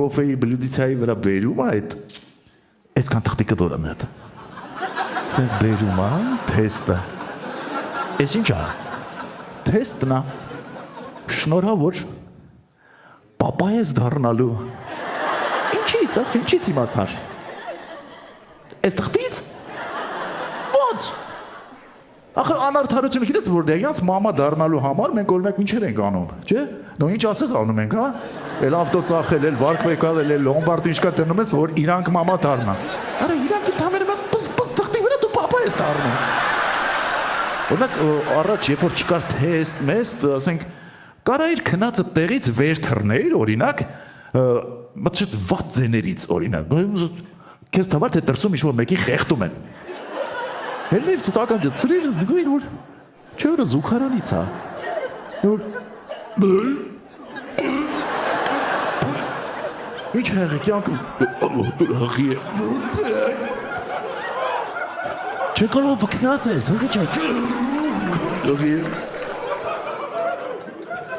կոֆեի բլյուդիցիայի վրա բերում այդ այսքան թղթիկը դորը մետ։ Սենց բերում թեստը։ Էս ինչ է։ Թեստն է։ Շնորհավոր։ Պապա ես դառնալու։ Ինչից իմացար։ Այս թղթից։ Ո՞նց։ Ախր անարդարությունը գիտես որտե՞ղ է, յանց մամա դառնալու համար մենք օրինակ ինչեր ենք անում, չէ՞։ Նո ինչ ասես անում ենք, հա։ Էլ ավտո ծախել, էլ վարկվեկալ, էլ լոմբարդ ինչկա դնում ես, որ իրանք մամա դառնան։ Արա իրանք ընդհանրապես պս թղթի վրա դու պապա ես դառնում։ Օրինակ առաջ երբ որ չկար թեստ, մեստ, ասենք կարա իր քնածը տեղից վեր թռներ, օրինակ, մտչետ վատ ձեներից, օրինակ, քեզ թվար թե դրսում ինչ-որ մեկի խեղդում են։ Հելներ սուտական ջծրիր, զգույր, որ չէ որը զուգարանից է։ Ինչ հեղեկյանք, հղի է։ Չէ կոլով վկնած ես, հղի չէ։ Հղի է։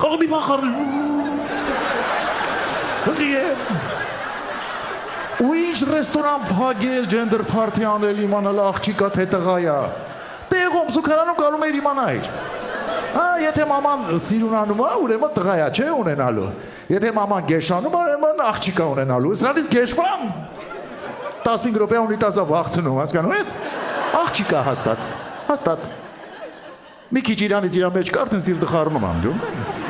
Կողմի բախար։ Հղի է։ Ու ինչ ռեստորան փագել, ջենդեր փարթի անել, իմանալ աղջիկա թե տղայա։ Տեղում զուգարանում կարում էր իմանայր։ Հա, եթե մաման սիրունանում է, ուրեմն տղայա չէ ունենալու։ Եթե մաման գեշանում, ուրեմն աղջիկա ունենալու։ Սրանից գեշման 15 րոպե ունիտազա վախցնում, հասկանում ես։ Աղջիկա հաստատ։ Մի քիչ իրանից իրա մեջ կարդեն սիրտը խառնում անդում։